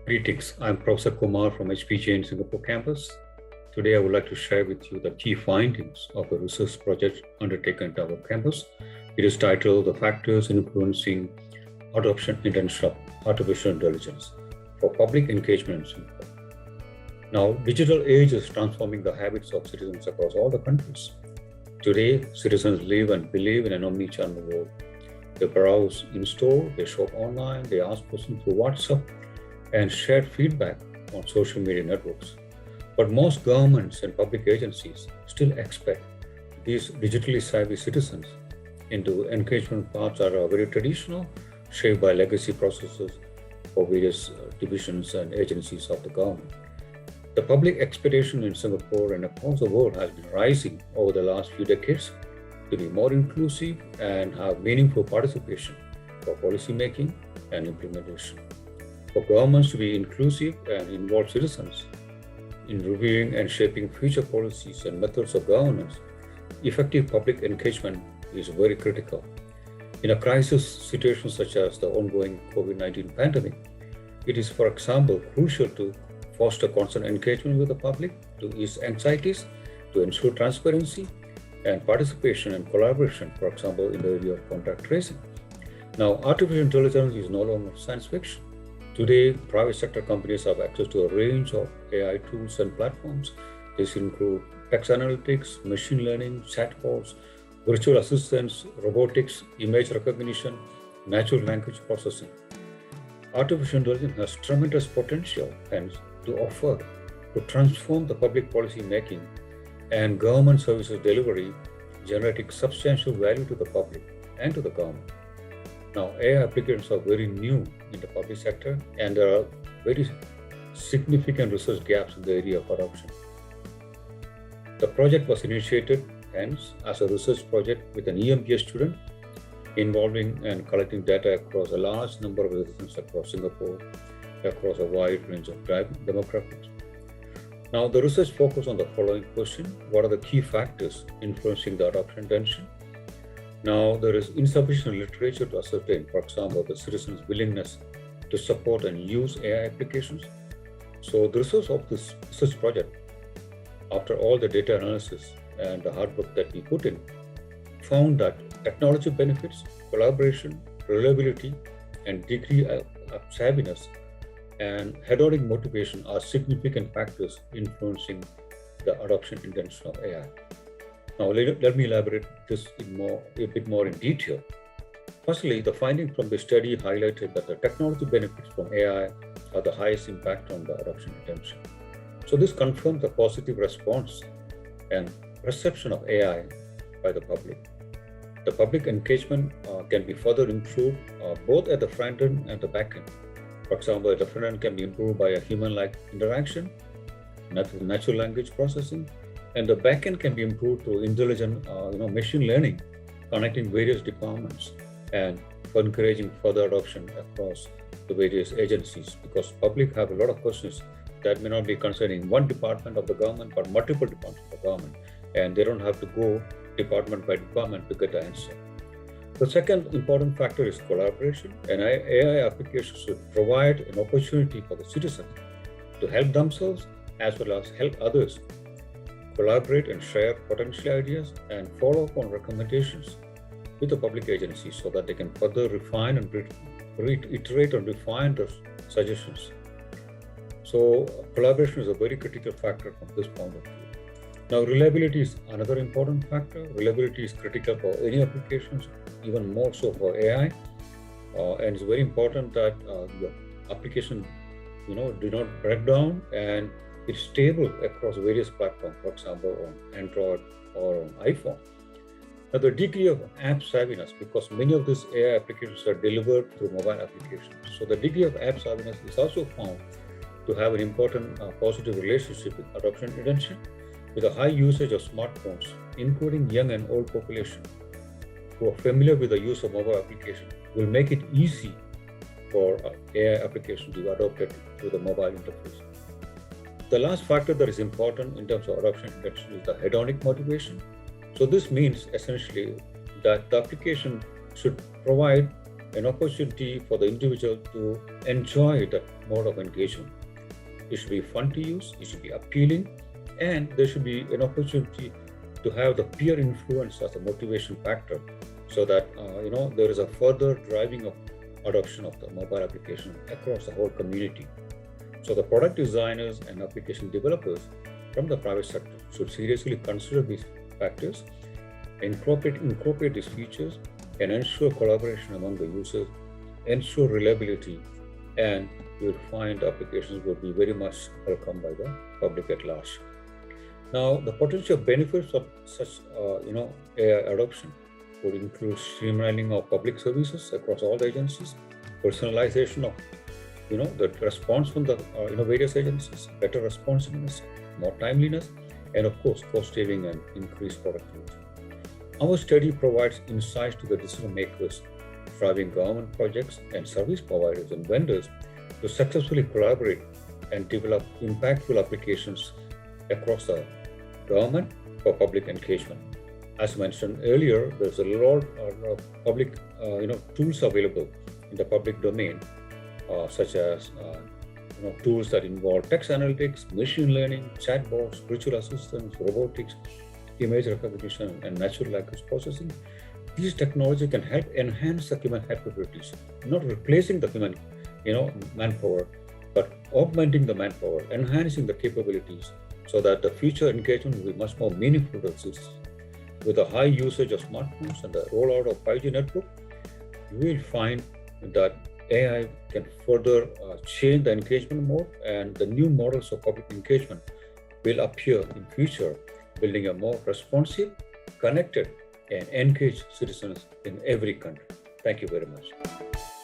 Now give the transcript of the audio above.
Greetings, I'm Professor Kumar from HPJ in Singapore campus. Today I would like to share with you the key findings of a research project undertaken at our campus. It is titled The Factors Influencing Adoption Intention of Artificial Intelligence for Public Engagement in Singapore. Now, digital age is transforming the habits of citizens across all the countries. Today, citizens live and believe in an omni-channel world. They browse in-store, they shop online, they ask questions through WhatsApp, and share feedback on social media networks. But most governments and public agencies still expect these digitally savvy citizens into engagement paths that are very traditional, shaped by legacy processes for various divisions and agencies of the government. The public expectation in Singapore and across the world has been rising over the last few decades to be more inclusive and have meaningful participation for policy making and implementation. For governments to be inclusive and involve citizens in reviewing and shaping future policies and methods of governance, effective public engagement is very critical. In a crisis situation such as the ongoing COVID-19 pandemic, it is, for example, crucial to foster constant engagement with the public, to ease anxieties, to ensure transparency and participation and collaboration, for example, in the area of contact tracing. Now, artificial intelligence is no longer science fiction. Today, private sector companies have access to a range of AI tools and platforms. These include text analytics, machine learning, chatbots, virtual assistants, robotics, image recognition, natural language processing. Artificial intelligence has tremendous potential, hence, to offer to transform the public policy making and government services delivery, generating substantial value to the public and to the government. Now, AI applications are very new in the public sector, and there are very significant research gaps in the area of adoption. The project was initiated, hence, as a research project with an EMBA student involving and collecting data across a large number of residents across Singapore, across a wide range of demographics. Now, the research focused on the following question: what are the key factors influencing the adoption intention? Now, there is insufficient literature to ascertain, for example, the citizens' willingness to support and use AI applications. So, the results of this research project, after all the data analysis and the hard work that we put in, found that technology benefits, collaboration, reliability, and degree of savviness and hedonic motivation are significant factors influencing the adoption intention of AI. Now, let me elaborate this a bit more in detail. Firstly, the finding from the study highlighted that the technology benefits from AI are the highest impact on the adoption intention. So this confirms the positive response and perception of AI by the public. The public engagement can be further improved both at the front end and the back end. For example, at the front end can be improved by a human-like interaction, natural language processing, and the back end can be improved through intelligent machine learning, connecting various departments and for encouraging further adoption across the various agencies, because public have a lot of questions that may not be concerning one department of the government, but multiple departments of the government, and they don't have to go department by department to get the answer. The second important factor is collaboration, and AI applications should provide an opportunity for the citizens to help themselves as well as help others, collaborate and share potential ideas, and follow up on recommendations with the public agencies so that they can further refine and reiterate and refine their suggestions. So collaboration is a very critical factor from this point of view. Now, reliability is another important factor. Reliability is critical for any applications, even more so for AI. And it's very important that the application, do not break down and it's stable across various platforms, for example, on Android or on iPhone. Now, the degree of app savviness, because many of these AI applications are delivered through mobile applications. So the degree of app savviness is also found to have an important positive relationship with adoption intention, with a high usage of smartphones, including young and old population who are familiar with the use of mobile application, will make it easy for AI application to be adopted through the mobile interface. The last factor that is important in terms of adoption intention is the hedonic motivation. So this means essentially that the application should provide an opportunity for the individual to enjoy that mode of engagement. It should be fun to use, it should be appealing, and there should be an opportunity to have the peer influence as a motivation factor so that there is a further driving of adoption of the mobile application across the whole community. So the product designers and application developers from the private sector should seriously consider these factors, incorporate these features, and ensure collaboration among the users, ensure reliability, and you'll find applications will be very much welcomed by the public at large. Now, the potential benefits of such AI adoption would include streamlining of public services across all the agencies, personalization of the response from the various agencies, better responsiveness, more timeliness, and of course, cost saving and increased productivity. Our study provides insights to the decision makers driving government projects and service providers and vendors to successfully collaborate and develop impactful applications across the government for public engagement. As mentioned earlier, there's a lot of public tools available in the public domain, such as tools that involve text analytics, machine learning, chatbots, virtual assistants, robotics, image recognition, and natural language processing. These technology can help enhance the human capabilities, not replacing the human manpower, but augmenting the manpower, enhancing the capabilities so that the future engagement will be much more meaningful to the citizens. With a high usage of smartphones and the rollout of 5G network, you will find that AI can further change the engagement mode, and the new models of public engagement will appear in future, building a more responsive, connected, and engaged citizens in every country. Thank you very much.